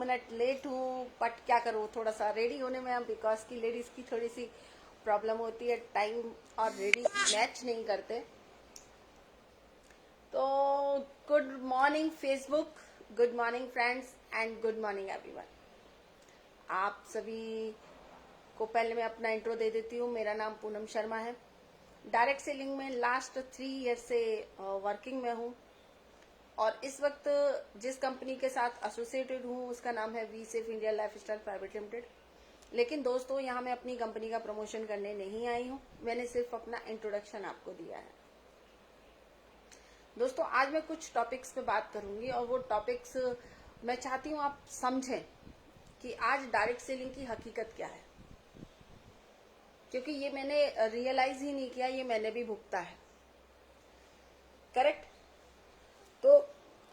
Minute late हूँ, but क्या करूँ, थोड़ा सा रेडी होने में, बिकॉज की लेडीज की थोड़ी सी प्रॉब्लम होती है, टाइम और रेडी मैच नहीं करते। तो good morning Facebook, good morning friends and good morning everyone. आप सभी को पहले मैं अपना इंट्रो दे देती हूँ। मेरा नाम पूनम शर्मा है। डायरेक्ट सेलिंग में लास्ट 3 ईयर से वर्किंग में हूँ और इस वक्त जिस कंपनी के साथ एसोसिएटेड हूँ उसका नाम है we safe India lifestyle private limited. लेकिन दोस्तों, यहाँ मैं अपनी कंपनी का प्रमोशन करने नहीं आई हूँ, मैंने सिर्फ अपना इंट्रोडक्शन आपको दिया है। दोस्तों, आज मैं कुछ टॉपिक्स पे बात करूंगी और वो टॉपिक्स मैं चाहती हूँ आप समझें कि आज डायरेक्ट सेलिंग की हकीकत क्या है, क्योंकि ये मैंने रियलाइज ही नहीं किया, ये मैंने भी भुगता है। करेक्ट। तो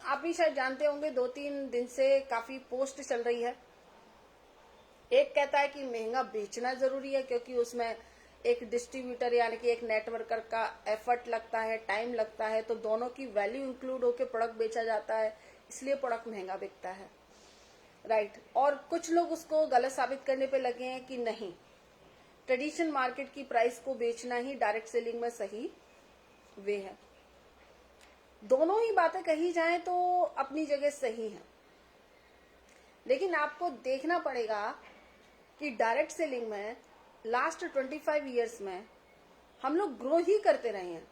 आप भी शायद जानते होंगे, 2-3 दिन से काफी पोस्ट चल रही है। एक कहता है कि महंगा बेचना जरूरी है क्योंकि उसमें एक डिस्ट्रीब्यूटर यानी कि एक नेटवर्कर का एफर्ट लगता है, टाइम लगता है, तो दोनों की वैल्यू इंक्लूड होकर प्रोडक्ट बेचा जाता है, इसलिए प्रोडक्ट महंगा बिकता है। राइट। और कुछ लोग उसको गलत साबित करने पे लगे हैं कि नहीं, ट्रेडिशनल मार्केट की प्राइस को बेचना ही डायरेक्ट सेलिंग में सही वे है। दोनों ही बातें कही जाएं तो अपनी जगह सही है, लेकिन आपको देखना पड़ेगा कि डायरेक्ट सेलिंग में लास्ट 25 ईयर्स में हम लोग ग्रो ही करते रहे हैं।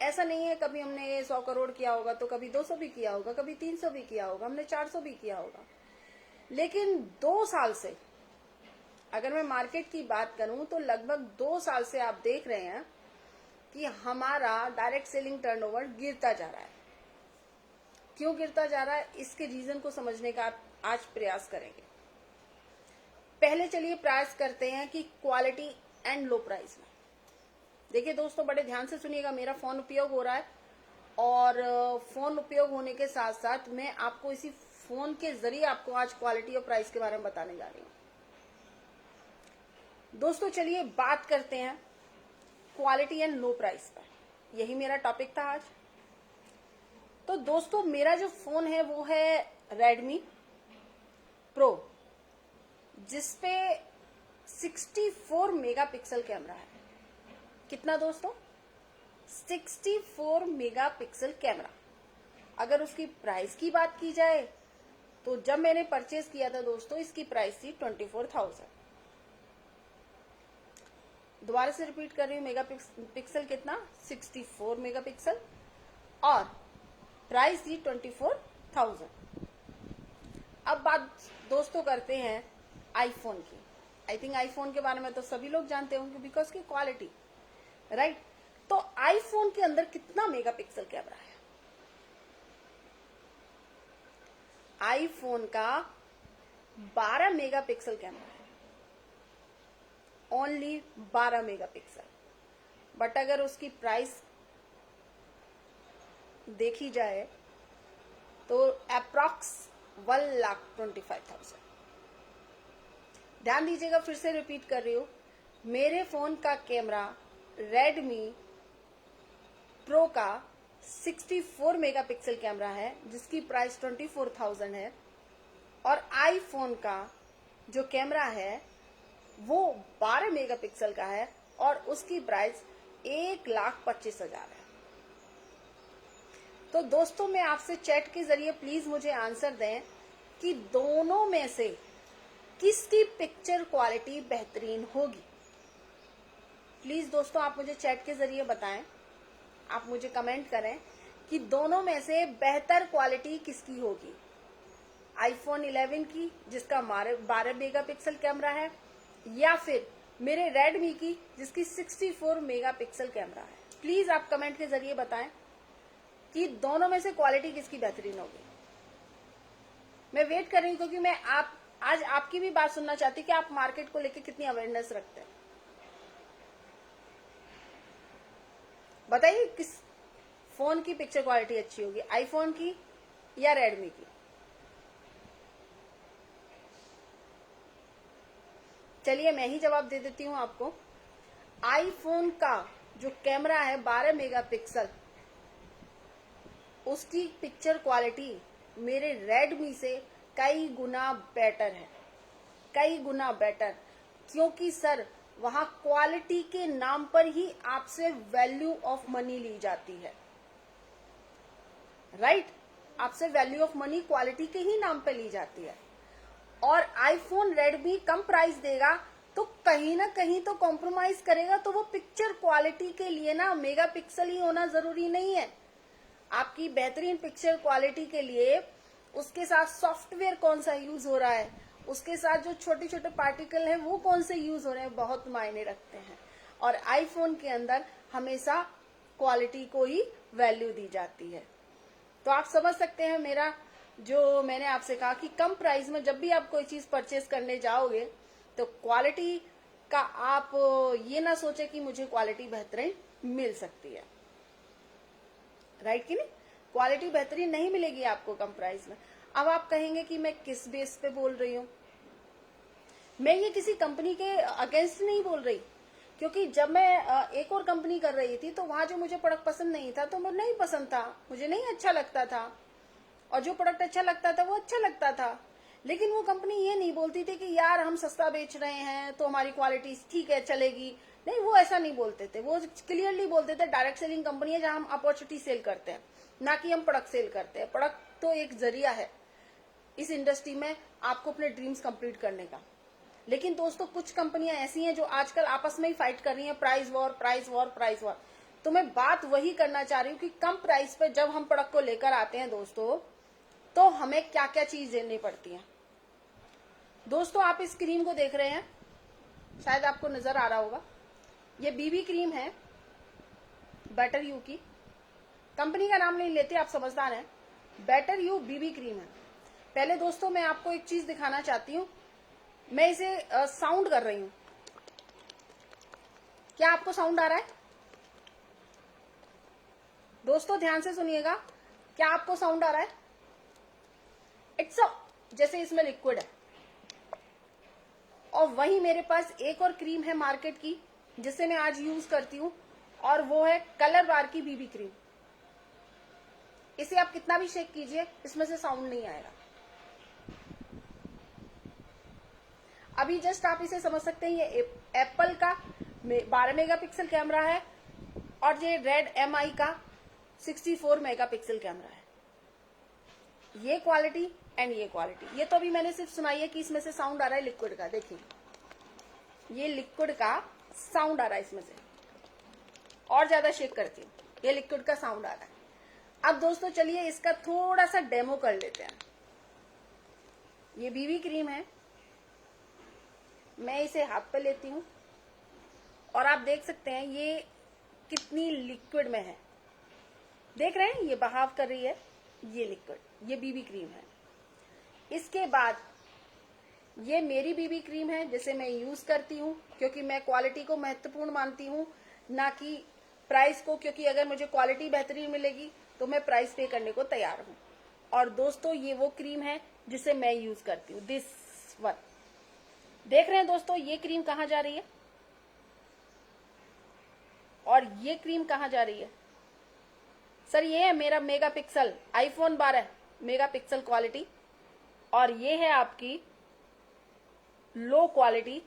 ऐसा नहीं है कभी हमने 100 करोड़ किया होगा तो कभी 200 भी किया होगा, कभी 300 भी किया होगा, हमने 400 भी किया होगा। लेकिन 2 साल से अगर मैं मार्केट की बात करूं तो लगभग 2 साल से आप देख रहे हैं कि हमारा डायरेक्ट सेलिंग टर्नओवर गिरता जा रहा है। क्यों गिरता जा रहा है, इसके रीजन को समझने का आज प्रयास करेंगे। पहले चलिए प्रयास करते हैं कि क्वालिटी एंड लो प्राइस में। देखिए दोस्तों, बड़े ध्यान से सुनिएगा, मेरा फोन उपयोग हो रहा है और फोन उपयोग होने के साथ साथ मैं आपको इसी फोन के जरिए आपको आज क्वालिटी और प्राइस के बारे में बताने जा रही हूँ। दोस्तों, चलिए बात करते हैं क्वालिटी एंड लो प्राइस पर। यही मेरा टॉपिक था आज। तो दोस्तों, मेरा जो फोन है वो है रेडमी प्रो, जिसपे 64 मेगापिक्सल कैमरा है। कितना दोस्तों? 64 मेगापिक्सल कैमरा। अगर उसकी प्राइस की बात की जाए तो जब मैंने परचेज किया था दोस्तों, इसकी प्राइस थी 24,000। दोबारा से रिपीट कर रही हूँ, मेगापिक्सल कितना? 64 मेगापिक्सल और प्राइस थी 24,000। अब बात दोस्तों करते हैं आईफोन की। आई थिंक आईफोन के बारे में तो सभी लोग जानते होंगे बिकॉज की क्वालिटी। राइट। तो आईफोन के अंदर कितना मेगापिक्सल कैमरा है? आईफोन का 12 मेगापिक्सल कैमरा है, ओनली 12 मेगापिक्सल। बट अगर उसकी प्राइस देखी जाए तो अप्रॉक्स 1,25,000। ध्यान दीजिएगा, फिर से रिपीट कर रही हूं, मेरे फोन का कैमरा रेडमी प्रो का 64 मेगापिक्सल कैमरा है जिसकी प्राइस 24,000 है, और आईफोन का जो कैमरा है वो 12 मेगापिक्सल का है और उसकी प्राइस 1,25,000 है। तो दोस्तों, मैं आपसे चैट के जरिए प्लीज मुझे आंसर दें कि दोनों में से किसकी पिक्चर क्वालिटी बेहतरीन होगी। प्लीज दोस्तों, आप मुझे चैट के जरिए बताएं, आप मुझे कमेंट करें कि दोनों में से बेहतर क्वालिटी किसकी होगी। आईफोन 11 की जिसका 12 मेगापिक्सल कैमरा है, या फिर मेरे रेडमी की जिसकी 64 मेगापिक्सल कैमरा है। प्लीज आप कमेंट के जरिए बताएं कि दोनों में से क्वालिटी किसकी बेहतरीन होगी। मैं वेट कर रही हूं क्योंकि मैं आज आपकी भी बात सुनना चाहती कि आप मार्केट को लेकर कितनी अवेयरनेस रखते हैं। बताइए किस फोन की पिक्चर क्वालिटी अच्छी होगी, आईफोन की या रेडमी की? चलिए मैं ही जवाब दे देती हूं आपको। आईफोन का जो कैमरा है 12 मेगापिक्सल, उसकी पिक्चर क्वालिटी मेरे रेडमी से कई गुना बेटर है, कई गुना बेटर। क्योंकि सर वहां क्वालिटी के नाम पर ही आपसे वैल्यू ऑफ मनी ली जाती है, राइट? आपसे वैल्यू ऑफ मनी क्वालिटी के ही नाम पे ली जाती है। और आईफोन रेडमी कम प्राइस देगा तो कहीं ना कहीं तो कॉम्प्रोमाइज करेगा, तो वो पिक्चर क्वालिटी के लिए ना मेगापिक्सल ही होना जरूरी नहीं है। आपकी बेहतरीन पिक्चर क्वालिटी के लिए उसके साथ सॉफ्टवेयर कौन सा यूज हो रहा है, उसके साथ जो छोटे छोटे पार्टिकल हैं वो कौन से यूज हो रहे हैं, बहुत मायने रखते हैं। और आईफोन के अंदर हमेशा क्वालिटी को ही वैल्यू दी जाती है। तो आप समझ सकते हैं मेरा जो मैंने आपसे कहा कि कम प्राइस में जब भी आप कोई चीज परचेस करने जाओगे तो क्वालिटी का आप ये ना सोचे कि मुझे क्वालिटी बेहतरीन मिल सकती है, राइट कि नहीं? क्वालिटी बेहतरीन नहीं मिलेगी आपको कम प्राइस में। अब आप कहेंगे कि मैं किस बेस पे बोल रही हूं, मैं ये किसी कंपनी के अगेंस्ट नहीं बोल रही, क्योंकि जब मैं एक और कंपनी कर रही थी तो वहां जो मुझे प्रोडक्ट पसंद नहीं था तो मुझे नहीं पसंद था, मुझे नहीं अच्छा लगता था, और जो प्रोडक्ट अच्छा लगता था वो अच्छा लगता था। लेकिन वो कंपनी ये नहीं बोलती थी कि यार हम सस्ता बेच रहे हैं तो हमारी क्वालिटी ठीक है चलेगी, नहीं, वो ऐसा नहीं बोलते थे। वो क्लियरली बोलते थे डायरेक्ट सेलिंग कंपनी है जहां हम अपॉर्चुनिटी सेल करते हैं, ना कि हम प्रोडक्ट सेल करते हैं। प्रोडक्ट तो एक जरिया है इस इंडस्ट्री में आपको अपने ड्रीम्स कंप्लीट करने का। लेकिन दोस्तों कुछ कंपनियां ऐसी हैं जो आजकल आपस में ही फाइट कर रही हैं, price war price war price war. तो मैं बात वही करना चाह रही हूँ कि कम प्राइस पे जब हम प्रोडक्ट को लेकर आते हैं दोस्तों, तो हमें क्या क्या चीज देनी पड़ती है। दोस्तों आप इस क्रीम को देख रहे हैं, शायद आपको नजर आ रहा होगा, ये बीबी क्रीम है बेटर यू की। कंपनी का नाम नहीं लेते, आप समझदार हैं। बेटर यू बीबी क्रीम है। पहले दोस्तों मैं आपको एक चीज दिखाना चाहती हूँ, मैं इसे साउंड कर रही हूं, क्या आपको साउंड आ रहा है? दोस्तों ध्यान से सुनिएगा, क्या आपको साउंड आ रहा है? इट्स जैसे इसमें लिक्विड है। और वही मेरे पास एक और क्रीम है मार्केट की जिसे मैं आज यूज करती हूं, और वो है कलर बार की बीबी क्रीम। इसे आप कितना भी शेक कीजिए इसमें से साउंड नहीं आएगा। अभी जस्ट आप इसे समझ सकते हैं, ये एप्पल का 12 मेगापिक्सल कैमरा है और ये रेड एमआई का 64 मेगापिक्सल कैमरा है। ये क्वालिटी एंड ये क्वालिटी। ये तो अभी मैंने सिर्फ सुनाई है कि इसमें से साउंड आ रहा है लिक्विड का। देखिए ये लिक्विड का साउंड आ रहा है इसमें से, और ज्यादा शेक करती हूँ, ये लिक्विड का साउंड आ रहा है। अब दोस्तों चलिए इसका थोड़ा सा डेमो कर लेते हैं। ये बीबी क्रीम है, मैं इसे हाथ पे लेती हूं और आप देख सकते हैं ये कितनी लिक्विड में है। देख रहे हैं ये बहाव कर रही है, ये लिक्विड, ये बीबी क्रीम है। इसके बाद ये मेरी बीबी क्रीम है जिसे मैं यूज करती हूँ, क्योंकि मैं क्वालिटी को महत्वपूर्ण मानती हूँ, ना कि प्राइस को, क्योंकि अगर मुझे क्वालिटी बेहतरीन मिलेगी तो मैं प्राइस पे करने को तैयार हूँ। और दोस्तों ये वो क्रीम है जिसे मैं यूज करती हूँ, दिस वन। देख रहे हैं दोस्तों ये क्रीम कहाँ जा रही है और ये क्रीम कहाँ जा रही है? सर ये है मेरा मेगापिक्सल आईफोन 12 मेगापिक्सल क्वालिटी, और ये है आपकी लो क्वालिटी।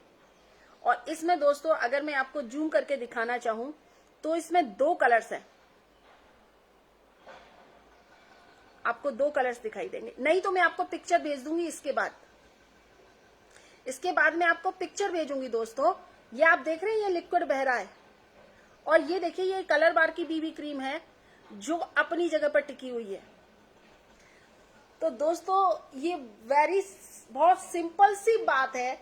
और इसमें दोस्तों अगर मैं आपको जूम करके दिखाना चाहूं तो इसमें 2 कलर्स हैं, आपको 2 कलर्स दिखाई देंगे। नहीं तो मैं आपको पिक्चर भेज दूंगी इसके बाद मैं आपको पिक्चर भेजूंगी दोस्तों। ये आप देख रहे हैं ये लिक्विड बह रहा है, और ये देखिए ये कलर बार की बीबी क्रीम है जो अपनी जगह पर टिकी हुई है। तो दोस्तों ये बहुत सिंपल सी बात है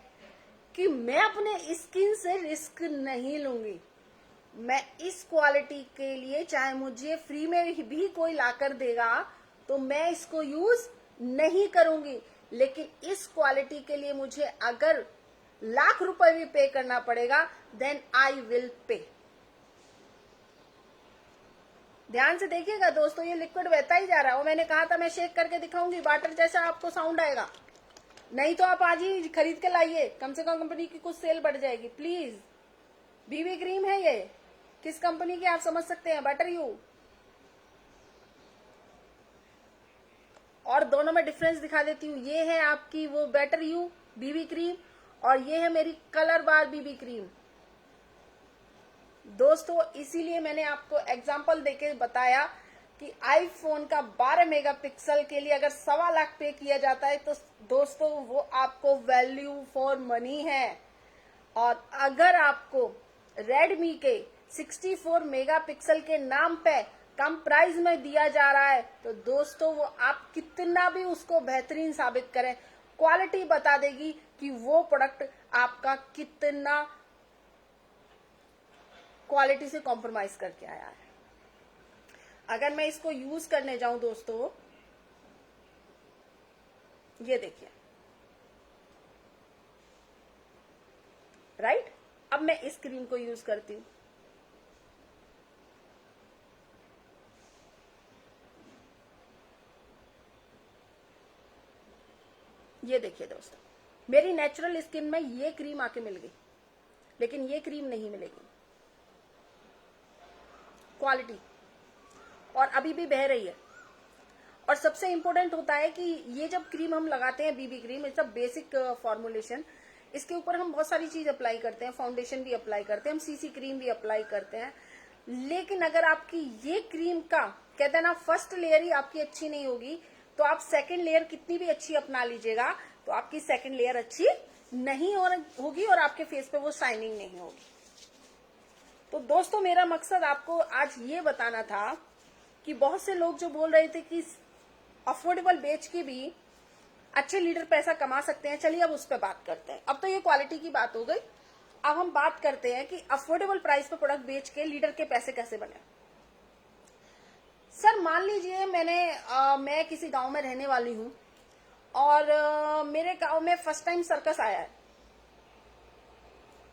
कि मैं अपने स्किन से रिस्क नहीं लूंगी। मैं इस क्वालिटी के लिए चाहे मुझे फ्री में भी कोई लाकर देगा तो मैं इसको यूज नहीं करूंगी, लेकिन इस क्वालिटी के लिए मुझे अगर लाख रुपए भी पे करना पड़ेगा देन आई विल पे। ध्यान से देखिएगा दोस्तों, ये लिक्विड बहता ही जा रहा है। वो मैंने कहा था मैं शेक करके दिखाऊंगी, वाटर जैसा आपको साउंड आएगा। नहीं तो आप आज ही खरीद के लाइए, कम से कम कंपनी की कुछ सेल बढ़ जाएगी प्लीज। बीबी क्रीम है ये, किस कंपनी की आप समझ सकते हैं, बेटर यू। और दोनों में डिफरेंस दिखा देती हूँ। ये है आपकी वो बेटर यू बीबी क्रीम और ये है मेरी कलर बार बीबी क्रीम। दोस्तों इसीलिए मैंने आपको एग्जांपल देके बताया कि आईफोन का 12 मेगापिक्सल के लिए अगर 1.25 लाख पे किया जाता है तो दोस्तों वो आपको वैल्यू फॉर मनी है। और अगर आपको रेडमी के 64 मेगापिक्सल के नाम पे कम प्राइस में दिया जा रहा है तो दोस्तों वो आप कितना भी उसको बेहतरीन साबित करें, क्वालिटी बता देगी कि वो प्रोडक्ट आपका कितना क्वालिटी से कॉम्प्रोमाइज करके आया है। अगर मैं इसको यूज करने जाऊं दोस्तों, ये देखिए, राइट। अब मैं इस क्रीम को यूज करती हूं, ये देखिए दोस्तों, मेरी नेचुरल स्किन में ये क्रीम आके मिल गई, लेकिन ये क्रीम नहीं मिलेगी क्वालिटी, और अभी भी बह रही है। और सबसे इंपॉर्टेंट होता है कि ये जब क्रीम हम लगाते हैं, BB cream, it's a basic formulation, इसके ऊपर हम बहुत सारी चीज अप्लाई करते हैं, फाउंडेशन भी अप्लाई करते हैं, हम सीसी क्रीम भी अप्लाई करते हैं। लेकिन अगर आपकी ये क्रीम का कहते हैं ना फर्स्ट लेयर ही आपकी अच्छी नहीं होगी तो आप सेकंड लेयर कितनी भी अच्छी अपना लीजिएगा तो आपकी सेकंड लेयर अच्छी नहीं होगी और आपके फेस पे वो शाइनिंग नहीं होगी। तो दोस्तों मेरा मकसद आपको आज ये बताना था कि बहुत से लोग जो बोल रहे थे कि अफोर्डेबल बेच के भी अच्छे लीडर पैसा कमा सकते हैं, चलिए अब उस पर बात करते हैं। अब तो ये क्वालिटी की बात हो गई, अब हम बात करते हैं कि अफोर्डेबल प्राइस पे प्रोडक्ट बेच के लीडर के पैसे कैसे बने। सर मान लीजिए मैं किसी गांव में रहने वाली हूं और मेरे गांव में फर्स्ट टाइम सर्कस आया है,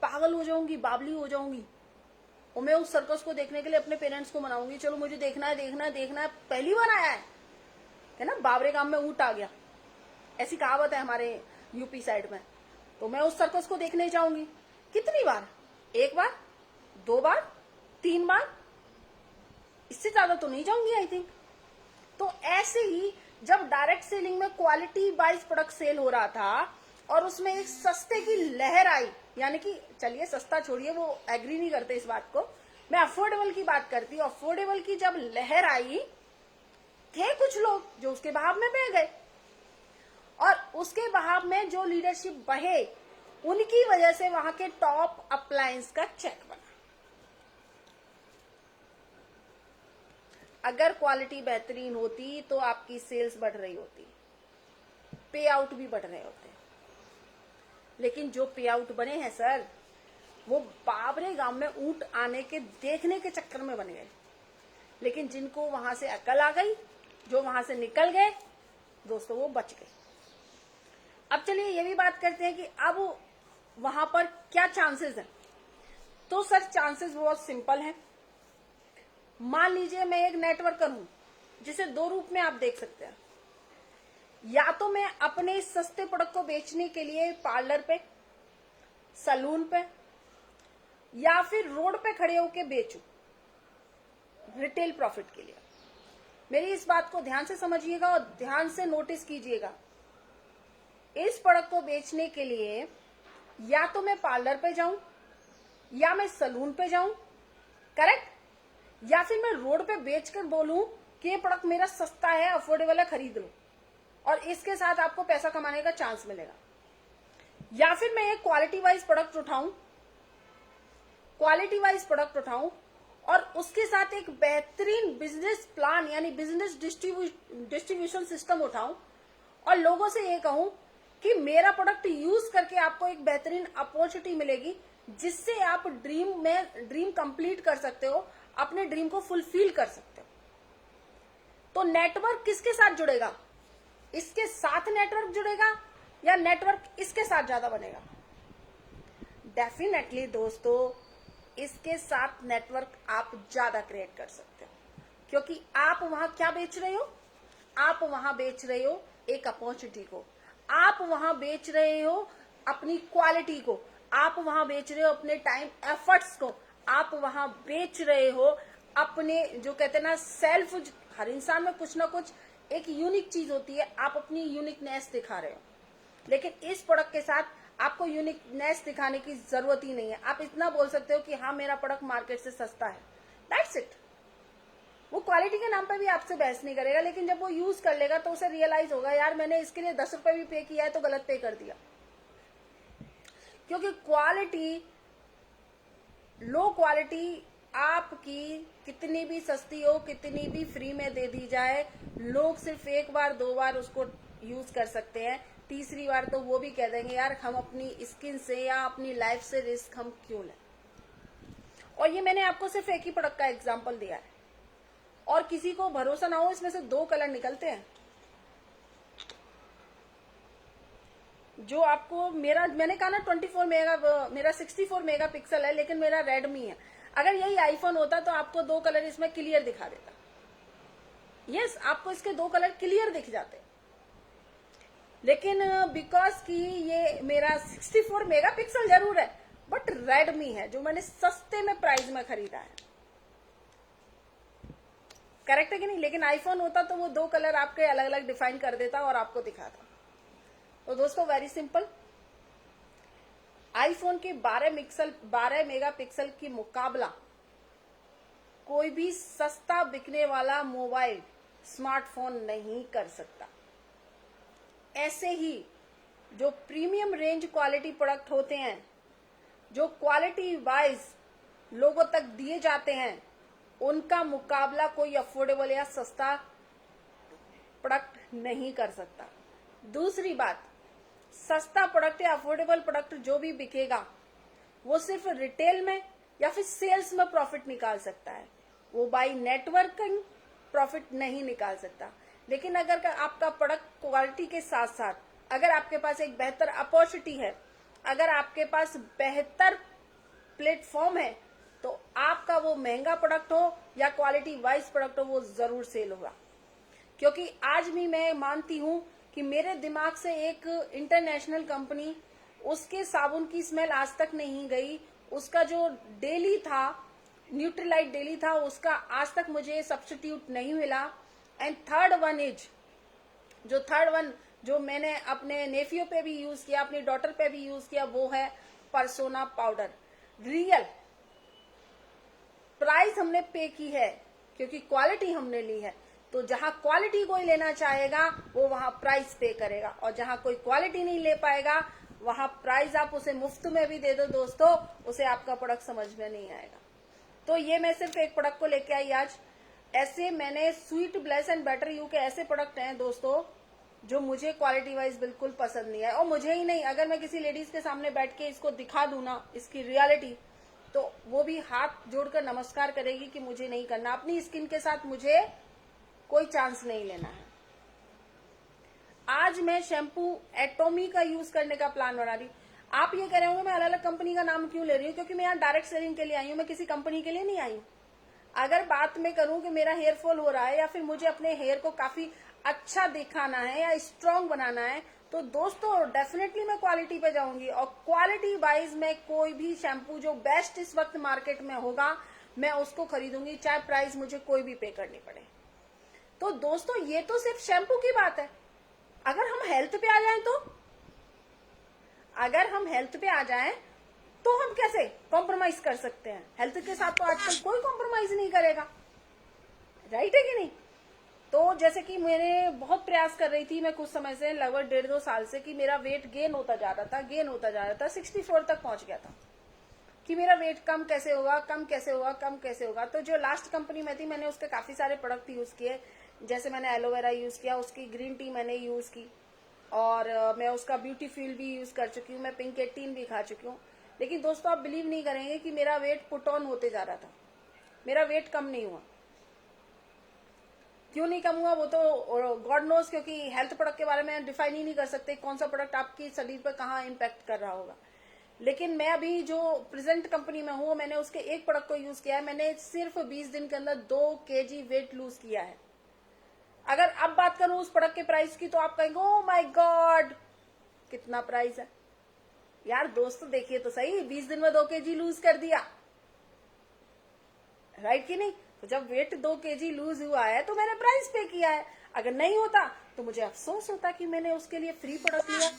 पागल हो जाऊंगी, बावली हो जाऊंगी, और मैं उस सर्कस को देखने के लिए अपने पेरेंट्स को मनाऊंगी, चलो मुझे देखना है देखना है देखना है, पहली बार आया है ना, बाबरे गांव में ऊंट आ गया, ऐसी कहावत है हमारे यूपी साइड में। तो मैं उस सर्कस को देखने जाऊंगी, कितनी बार, 1 बार 2 बार 3 बार, इससे ज्यादा तो नहीं जाऊंगी आई थिंक। तो ऐसे ही जब डायरेक्ट सेलिंग में क्वालिटी वाइज प्रोडक्ट सेल हो रहा था और उसमें एक सस्ते की लहर आई, यानी कि चलिए सस्ता छोड़िए, वो एग्री नहीं करते इस बात को, मैं अफोर्डेबल की बात करती हूँ। अफोर्डेबल की जब लहर आई थे कुछ लोग जो उसके बहाव में बह गए, और उसके बहाव में जो लीडरशिप बहे उनकी वजह से वहां के टॉप अप्लायंस का चेक बना। अगर क्वालिटी बेहतरीन होती तो आपकी सेल्स बढ़ रही होती, पे आउट भी बढ़ रहे होते, लेकिन जो पे आउट बने हैं सर वो बाबरे गांव में ऊंट आने के देखने के चक्कर में बन गए। लेकिन जिनको वहां से अकल आ गई, जो वहां से निकल गए दोस्तों, वो बच गए। अब चलिए ये भी बात करते हैं कि अब वहां पर क्या चांसेस हैं। तो सर चांसेस बहुत सिंपल हैं। मान लीजिए मैं एक नेटवर्कर हूं, जिसे 2 रूप में आप देख सकते हैं। या तो मैं अपने इस सस्ते प्रोडक्ट को बेचने के लिए पार्लर पे, सलून पे, या फिर रोड पे खड़े होके बेचूं रिटेल प्रॉफिट के लिए। मेरी इस बात को ध्यान से समझिएगा और ध्यान से नोटिस कीजिएगा। इस प्रोडक्ट को बेचने के लिए या तो मैं पार्लर पे जाऊं या मैं सलून पे जाऊं, करेक्ट, या फिर मैं रोड पे बेचकर बोलूं कि ये प्रोडक्ट मेरा सस्ता है, अफोर्डेबल है, खरीद लो, और इसके साथ आपको पैसा कमाने का चांस मिलेगा। या फिर मैं एक क्वालिटी वाइज प्रोडक्ट उठाऊं और उसके साथ एक बेहतरीन बिजनेस प्लान यानी बिजनेस डिस्ट्रीब्यूशन सिस्टम उठाऊं और लोगों से ये कहूं कि मेरा प्रोडक्ट यूज करके आपको एक बेहतरीन अपॉर्चुनिटी मिलेगी जिससे आप ड्रीम कंप्लीट कर सकते हो, अपने ड्रीम को फुलफिल कर सकते हो। तो नेटवर्क किसके साथ जुड़ेगा? इसके साथ नेटवर्क जुड़ेगा या नेटवर्क इसके साथ ज्यादा बनेगा? डेफिनेटली दोस्तों इसके साथ नेटवर्क आप ज्यादा क्रिएट कर सकते हो, क्योंकि आप वहां क्या बेच रहे हो? आप वहां बेच रहे हो एक अपॉर्चुनिटी को, आप वहां बेच रहे हो अपनी क्वालिटी को, आप वहां बेच रहे हो अपने टाइम एफर्ट्स को, आप वहां बेच रहे हो अपने जो कहते हैं ना सेल्फ। हर इंसान में कुछ ना कुछ एक यूनिक चीज होती है, आप अपनी यूनिकनेस दिखा रहे हो। लेकिन इस प्रोडक्ट के साथ आपको यूनिकनेस दिखाने की जरूरत ही नहीं है। आप इतना बोल सकते हो कि हाँ मेरा प्रोडक्ट मार्केट से सस्ता है, दैट्स इट। वो क्वालिटी के नाम पे भी आपसे बहस नहीं करेगा, लेकिन जब वो यूज कर लेगा तो उसे रियलाइज होगा यार मैंने इसके लिए 10 रुपए भी पे किया है तो गलत पे कर दिया। क्योंकि क्वालिटी, लो क्वालिटी आपकी कितनी भी सस्ती हो, कितनी भी फ्री में दे दी जाए, लोग सिर्फ एक बार दो बार उसको यूज कर सकते हैं, तीसरी बार तो वो भी कह देंगे यार हम अपनी स्किन से या अपनी लाइफ से रिस्क हम क्यों लें। और ये मैंने आपको सिर्फ एक ही प्रोडक्ट का एग्जांपल दिया है, और किसी को भरोसा ना हो, इसमें से 2 कलर निकलते हैं जो आपको मैंने कहा ना मेरा 64 मेगापिक्सल है, लेकिन मेरा रेडमी है। अगर यही आईफोन होता तो आपको 2 कलर इसमें क्लियर दिखा देता। यस, आपको इसके 2 कलर क्लियर दिख जाते, लेकिन बिकॉज कि ये मेरा 64 मेगापिक्सल जरूर है बट रेडमी है, जो मैंने सस्ते में प्राइस में खरीदा है। करेक्ट है कि नहीं? लेकिन आईफोन होता तो वो 2 कलर आपके अलग अलग डिफाइन कर देता और आपको दिखाता। तो दोस्तों वेरी सिंपल, आईफोन के 12 मेगापिक्सल की मुकाबला कोई भी सस्ता बिकने वाला मोबाइल स्मार्टफोन नहीं कर सकता। ऐसे ही जो प्रीमियम रेंज क्वालिटी प्रोडक्ट होते हैं, जो क्वालिटी वाइज लोगों तक दिए जाते हैं, उनका मुकाबला कोई अफोर्डेबल या सस्ता प्रोडक्ट नहीं कर सकता। दूसरी बात, सस्ता प्रोडक्ट या अफोर्डेबल प्रोडक्ट जो भी बिकेगा वो सिर्फ रिटेल में या फिर सेल्स में प्रॉफिट निकाल सकता है, वो बाई नेटवर्किंग प्रॉफिट नहीं निकाल सकता। लेकिन अगर आपका प्रोडक्ट क्वालिटी के साथ साथ अगर आपके पास एक बेहतर अपॉर्चुनिटी है, अगर आपके पास बेहतर प्लेटफॉर्म है, तो आपका वो महंगा प्रोडक्ट हो या क्वालिटी वाइज प्रोडक्ट हो, वो जरूर सेल होगा। क्योंकि आज भी मैं मानती हूं कि मेरे दिमाग से एक इंटरनेशनल कंपनी, उसके साबुन की स्मेल आज तक नहीं गई, उसका जो डेली था, न्यूट्रीलाइट डेली था, उसका आज तक मुझे सब्स्टिट्यूट नहीं मिला। एंड थर्ड वन जो मैंने अपने नेफियो पे भी यूज किया, अपनी डॉटर पे भी यूज किया, वो है परसोना पाउडर। रियल प्राइस हमने पे की है क्योंकि क्वालिटी हमने ली है। तो जहां क्वालिटी कोई लेना चाहेगा वो वहां प्राइस पे करेगा, और जहां कोई क्वालिटी नहीं ले पाएगा वहां प्राइस आप उसे मुफ्त में भी दे दो दोस्तों, उसे आपका प्रोडक्ट समझ में नहीं आएगा। तो ये मैं सिर्फ एक प्रोडक्ट को लेके आई आज। ऐसे मैंने sweet bless and better you के ऐसे प्रोडक्ट हैं दोस्तों जो मुझे क्वालिटी वाइज बिल्कुल पसंद नहीं है। और मुझे ही नहीं, अगर मैं किसी लेडीज के सामने बैठ के इसको दिखा दूं ना इसकी रियलिटी, तो वो भी हाथ जोड़कर नमस्कार करेगी कि मुझे नहीं करना, अपनी स्किन के साथ मुझे कोई चांस नहीं लेना है। आज मैं शैम्पू एटोमी का यूज करने का प्लान बना रही। आप ये कह रहे होंगे मैं अलग अलग कंपनी का नाम क्यों ले रही हूँ, क्योंकि मैं यहाँ डायरेक्ट सेलिंग के लिए आई हूँ, मैं किसी कंपनी के लिए नहीं आई हूँ। अगर बात मैं करूं कि मेरा हेयर फॉल हो रहा है या फिर मुझे अपने हेयर को काफी अच्छा दिखाना है या स्ट्रांग बनाना है, तो दोस्तों डेफिनेटली मैं क्वालिटी पे जाऊंगी। और क्वालिटी वाइज मैं कोई भी शैम्पू जो बेस्ट इस वक्त मार्केट में होगा मैं उसको खरीदूंगी, चाहे प्राइस मुझे कोई भी पे करनी पड़े। तो दोस्तों ये तो सिर्फ शैम्पू की बात है। अगर हम हेल्थ पे आ जाएं तो हम कैसे कॉम्प्रोमाइज कर सकते हैं? हेल्थ के साथ तो आजकल कोई कॉम्प्रोमाइज नहीं करेगा, राइट है कि नहीं? तो जैसे कि मैंने बहुत प्रयास कर रही थी मैं कुछ समय से, लगभग 1.5-2 साल से, कि मेरा वेट गेन होता जा रहा था 64 तक पहुंच गया था, कि मेरा वेट कम कैसे होगा। तो जो लास्ट कंपनी में थी मैंने उसके काफी सारे प्रोडक्ट यूज किए, जैसे मैंने एलोवेरा यूज किया, उसकी ग्रीन टी मैंने यूज की, और मैं उसका ब्यूटी फील्ड भी यूज कर चुकी हूँ, मैं पिंक 18 भी खा चुकी हूँ। लेकिन दोस्तों आप बिलीव नहीं करेंगे कि मेरा वेट पुट ऑन होते जा रहा था, मेरा वेट कम नहीं हुआ। क्यों नहीं कम हुआ वो तो गॉड नोज, क्योंकि हेल्थ प्रोडक्ट के बारे में डिफाइन ही नहीं कर सकते कौन सा प्रोडक्ट आपकी शरीर पर कहाँ इम्पैक्ट कर रहा होगा। लेकिन मैं अभी जो प्रेजेंट कंपनी में हूँ, मैंने उसके एक प्रोडक्ट को यूज किया है, मैंने सिर्फ 20 दिन के अंदर 2 kg वेट लूज किया है। अगर अब बात करूं उस प्रोडक्ट के प्राइस की तो आप कहेंगे ओ माय गॉड कितना प्राइस है। यार दोस्तों देखिए तो सही, 20 दिन में 2 kg लूज कर दिया, राइट कि नहीं? तो जब वेट 2 kg लूज हुआ है तो मैंने प्राइस पे किया है। अगर नहीं होता तो मुझे अफसोस होता कि मैंने उसके लिए फ्री प्रोडक्ट लिया।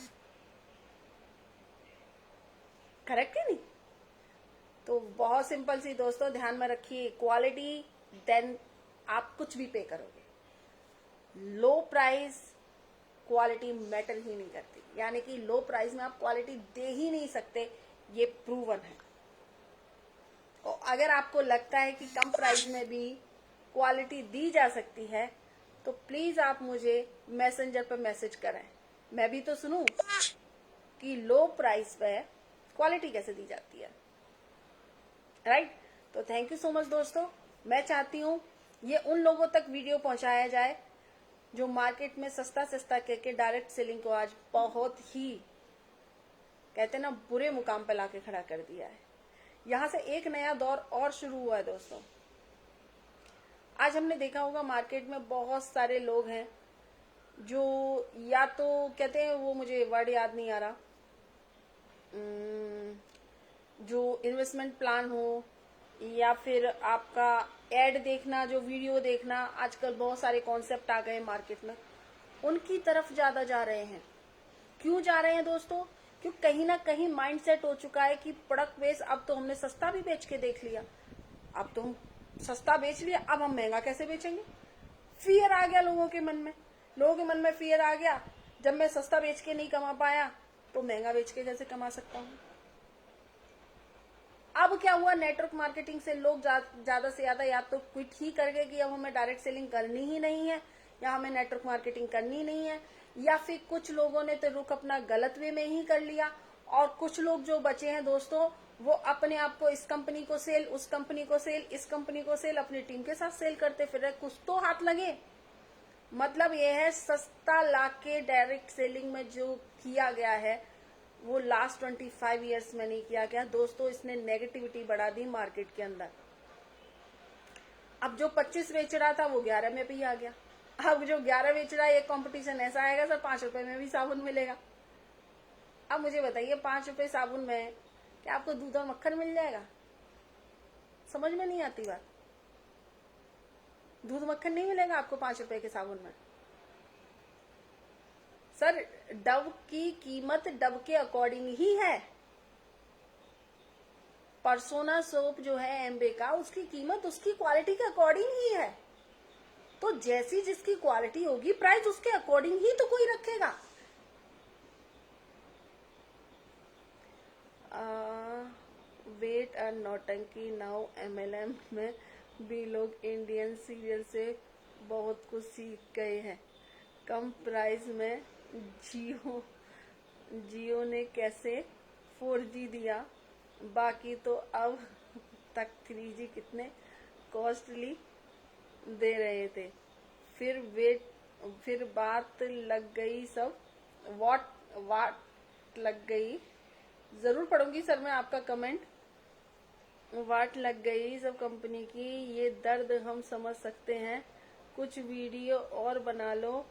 करेक्ट है नहीं? तो बहुत सिंपल सी दोस्तों, ध्यान में रखिए, क्वालिटी देन आप कुछ भी पे करोगे। लो प्राइस क्वालिटी मैटर ही नहीं करती, यानी कि लो प्राइस में आप क्वालिटी दे ही नहीं सकते, ये प्रूवन है। और अगर आपको लगता है कि कम प्राइस में भी क्वालिटी दी जा सकती है तो प्लीज आप मुझे मैसेंजर पर मैसेज करें, मैं भी तो सुनूं कि लो प्राइस पे क्वालिटी कैसे दी जाती है। राइट? तो थैंक यू सो मच दोस्तों। मैं चाहती हूँ ये उन लोगों तक वीडियो पहुंचाया जाए जो मार्केट में सस्ता सस्ता कहके डायरेक्ट सेलिंग को आज बहुत ही, कहते हैं ना, बुरे मुकाम पर लाके खड़ा कर दिया है। यहां से एक नया दौर और शुरू हुआ है दोस्तों। आज हमने देखा होगा मार्केट में बहुत सारे लोग हैं जो या तो कहते हैं, वो मुझे वर्ड याद नहीं आ रहा, जो इन्वेस्टमेंट प्लान हो या फिर आपका एड देखना, जो वीडियो देखना, आजकल बहुत सारे कॉन्सेप्ट आ गए मार्केट में, उनकी तरफ ज्यादा जा रहे हैं। क्यों जा रहे हैं दोस्तों? क्योंकि कहीं ना कहीं माइंडसेट हो चुका है कि प्रोडक्ट बेस, अब तो हमने सस्ता भी बेच के देख लिया, अब तो हम सस्ता बेच लिया, अब हम महंगा कैसे बेचेंगे। फियर आ गया लोगों के मन में, लोगों के मन में फियर आ गया, जब मैं सस्ता बेच के नहीं कमा पाया तो महंगा बेच के कैसे कमा सकता हूँ। अब क्या हुआ, नेटवर्क मार्केटिंग से लोग ज्यादा से ज्यादा या तो क्विट ही कर गए कि अब हमें डायरेक्ट सेलिंग करनी ही नहीं है या हमें नेटवर्क मार्केटिंग करनी नहीं है, या फिर कुछ लोगों ने तो रुख अपना गलत वे में ही कर लिया, और कुछ लोग जो बचे हैं दोस्तों वो अपने आप को इस कंपनी को सेल, उस कंपनी को सेल, इस कंपनी को सेल, अपनी टीम के साथ सेल करते फिर रहे। कुछ तो हाथ लगे। मतलब ये है, सस्ता लाके डायरेक्ट सेलिंग में जो किया गया है वो लास्ट 25 ईयर्स में नहीं किया गया दोस्तों। इसने नेगेटिविटी बढ़ा दी मार्केट के अंदर। अब जो 25 बेच रहा था वो 11 में भी आ गया। अब जो 11 बेच रहा है, एक कंपटीशन ऐसा आएगा सर 5 रुपए में भी साबुन मिलेगा। अब मुझे बताइए 5 रुपए साबुन में क्या आपको दूध और मक्खन मिल जाएगा? समझ में नहीं आती बात। दूध मक्खन नहीं मिलेगा आपको 5 रुपए के साबुन में। सर डव की कीमत डव के अकॉर्डिंग ही है। पर्सोना सोप जो है एम्बे का, उसकी कीमत उसकी क्वालिटी के अकॉर्डिंग ही है। तो जैसी जिसकी क्वालिटी होगी, प्राइस उसके अकॉर्डिंग ही तो कोई रखेगा। वेट और नौटंकी नाउ MLM में भी लोग इंडियन सीरियल से बहुत कुछ सीख गए हैं। कम प्राइस में जियो ने कैसे 4G दिया, बाकी तो अब तक 3G कितने कॉस्टली दे रहे थे। फिर बात लग गई सब, वाट लग गई। जरूर पढ़ूंगी सर मैं आपका कमेंट। वाट लग गई सब कंपनी की, ये दर्द हम समझ सकते हैं। कुछ वीडियो और बना लो।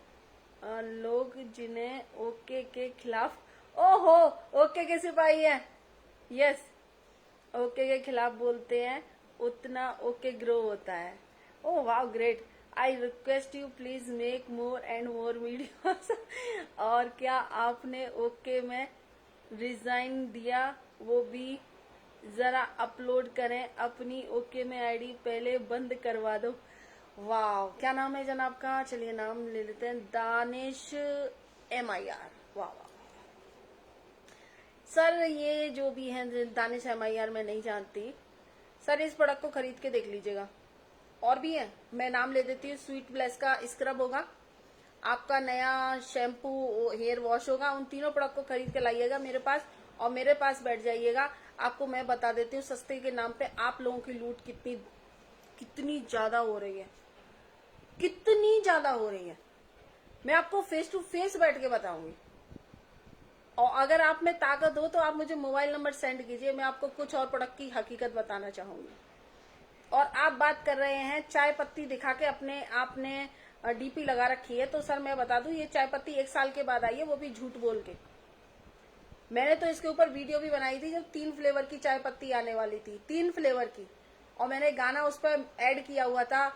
लोग जिन्हें ओके के खिलाफ, ओहो ओके के सिपाही हैं, यस, ओके के खिलाफ बोलते हैं, उतना ओके ग्रो होता है। ओह वाह great. I request you please make more and more videos. और क्या आपने ओके में रिजाइन दिया, वो भी जरा अपलोड करें। अपनी ओके में आईडी पहले बंद करवा दो। वाह, क्या नाम है जनाब का? चलिए नाम ले लेते हैं, दानिश MIR। वाह वाह सर, ये जो भी है दानिश MIR मैं नहीं जानती सर। इस प्रोडक्ट को खरीद के देख लीजिएगा। और भी है, मैं नाम ले देती हूँ। स्वीट ब्लेस का स्क्रब होगा, आपका नया शैम्पू, हेयर वॉश होगा। उन तीनों प्रोडक्ट को खरीद के लाइएगा मेरे पास और मेरे पास बैठ जाइएगा। आपको मैं बता देती हूँ सस्ते के नाम पे आप लोगों की लूट कितनी ज्यादा हो रही है, कितनी ज्यादा हो रही है। मैं आपको फेस टू फेस बैठ के बताऊंगी। और अगर आप में ताकत हो तो आप मुझे मोबाइल नंबर सेंड कीजिए, मैं आपको कुछ और प्रोडक्ट की हकीकत बताना चाहूंगी। और आप बात कर रहे हैं चाय पत्ती दिखा के अपने आपने DP लगा रखी है, तो सर मैं बता दूं ये चाय पत्ती 1 साल के बाद आई है, वो भी झूठ बोल के। मैंने तो इसके ऊपर वीडियो भी बनाई थी जब 3 फ्लेवर की चाय पत्ती आने वाली थी, 3 फ्लेवर की, और मैंने गाना उस पर ऐड किया हुआ था,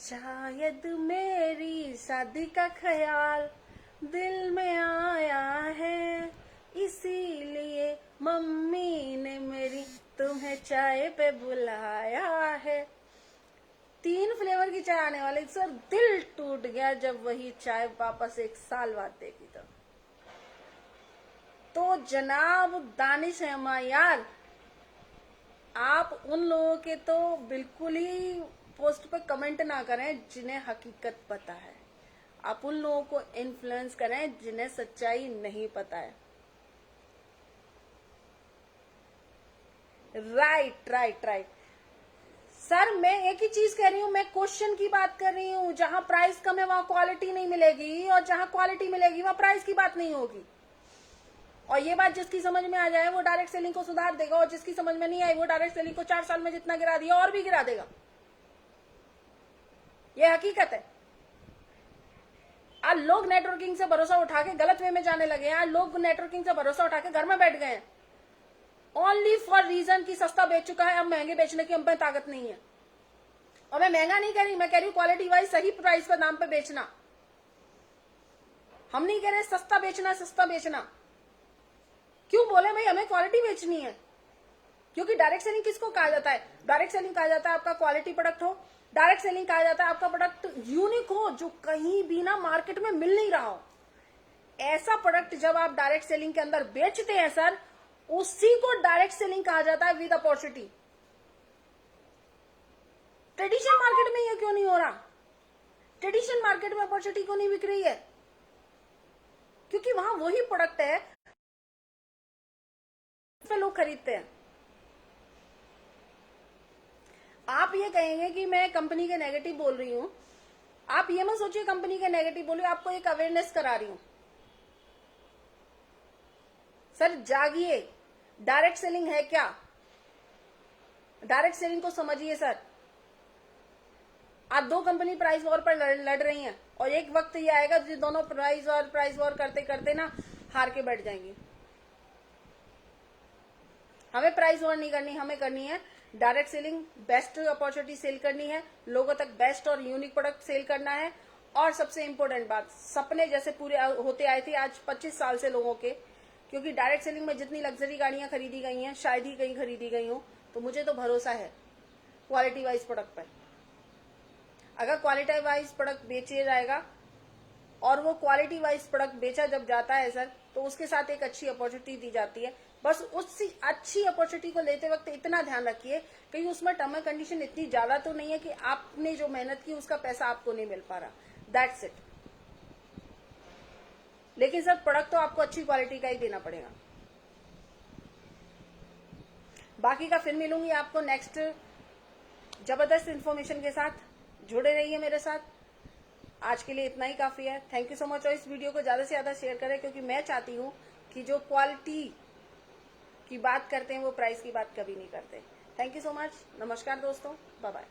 शायद मेरी शादी का ख्याल दिल में आया है, इसीलिए मम्मी ने मेरी तुम्हें चाय पे बुलाया है। 3 फ्लेवर की चाय आने वाली सर, दिल टूट गया जब वही चाय वापस 1 साल बाद देखी तो जनाब दानिश अहमद यार, आप उन लोगों के तो बिल्कुल ही पोस्ट पे कमेंट ना करें जिन्हें हकीकत पता है। आप उन लोगों को इन्फ्लुएंस करें जिन्हें सच्चाई नहीं पता है। राइट सर, मैं एक ही चीज कह रही हूं, मैं क्वेश्चन की बात कर रही हूं। जहां प्राइस कम है वहां क्वालिटी नहीं मिलेगी, और जहां क्वालिटी मिलेगी वहां प्राइस की बात नहीं होगी। और ये बात जिसकी समझ में आ जाए वो डायरेक्ट सेलिंग को सुधार देगा, और जिसकी समझ में नहीं आई वो डायरेक्ट सेलिंग को 4 साल में जितना गिरा दिया और भी गिरा देगा। ये हकीकत है। आज लोग नेटवर्किंग से भरोसा उठा के गलत वे में जाने लगे हैं। आज लोग नेटवर्किंग से भरोसा उठा के घर में बैठ गए हैं, ओनली फॉर रीजन की सस्ता बेच चुका है, अब महंगे बेचने की हम पे ताकत नहीं है। और मैं महंगा नहीं कह रही, मैं कह रही हूं क्वालिटी वाइज सही प्राइस पर दाम पे बेचना। हम नहीं कह रहे सस्ता बेचना। क्यों बोले भाई हमें क्वालिटी बेचनी है? क्योंकि डायरेक्ट सेलिंग किसको कहा जाता है? डायरेक्ट सेलिंग कहा जाता है आपका क्वालिटी प्रोडक्ट हो। डायरेक्ट सेलिंग कहा जाता है आपका प्रोडक्ट यूनिक हो, जो कहीं भी ना मार्केट में मिल नहीं रहा हो। ऐसा प्रोडक्ट जब आप डायरेक्ट सेलिंग के अंदर बेचते हैं सर, उसी को डायरेक्ट सेलिंग कहा जाता है विद अपॉर्चुनिटी। ट्रेडिशनल मार्केट में ये क्यों नहीं हो रहा? ट्रेडिशनल मार्केट में अपॉर्चुनिटी क्यों नहीं बिक रही है? क्योंकि वहां वही प्रोडक्ट है लोग खरीदते हैं। आप ये कहेंगे कि मैं कंपनी के नेगेटिव बोल रही हूं, आप ये मत सोचिए कंपनी के नेगेटिव बोल रही हूं, आपको एक अवेयरनेस करा रही हूं। सर जागिए, डायरेक्ट सेलिंग है क्या? डायरेक्ट सेलिंग को समझिए सर। आप 2 कंपनी प्राइस वॉर पर लड़ रही हैं, और एक वक्त ये आएगा जो दोनों प्राइस वॉर करते करते ना हार के बैठ जाएंगी। हमें प्राइस वॉर नहीं करनी, हमें करनी है direct selling. Best opportunity sell करनी है, लोगों तक बेस्ट और यूनिक प्रोडक्ट सेल करना है। और सबसे इंपॉर्टेंट बात, सपने जैसे पूरे होते आए थे आज 25 साल से लोगों के, क्योंकि डायरेक्ट सेलिंग में जितनी लग्जरी गाड़ियां खरीदी गई हैं शायद ही कहीं खरीदी गई हो। तो मुझे तो भरोसा है क्वालिटी वाइज प्रोडक्ट पर। अगर क्वालिटी वाइज प्रोडक्ट बेचे जाएगा, और वो क्वालिटी वाइज प्रोडक्ट बेचा जब जाता है सर, तो उसके साथ एक अच्छी अपॉर्चुनिटी दी जाती है। बस उस अच्छी अपॉर्चुनिटी को लेते वक्त इतना ध्यान रखिए कि उसमें टर्म एंड कंडीशन इतनी ज्यादा तो नहीं है कि आपने जो मेहनत की उसका पैसा आपको नहीं मिल पा रहा। That's it. लेकिन सर प्रोडक्ट तो आपको अच्छी क्वालिटी का ही देना पड़ेगा। बाकी का फिर मिलूंगी आपको नेक्स्ट जबरदस्त इंफॉर्मेशन के साथ। जुड़े रहिए मेरे साथ। आज के लिए इतना ही काफी है। Thank you so much. और इस वीडियो को ज्यादा से ज्यादा शेयर करें, क्योंकि मैं चाहती हूं कि जो क्वालिटी की बात करते हैं वो प्राइस की बात कभी नहीं करते। Thank you so much. नमस्कार दोस्तों, बाय बाय।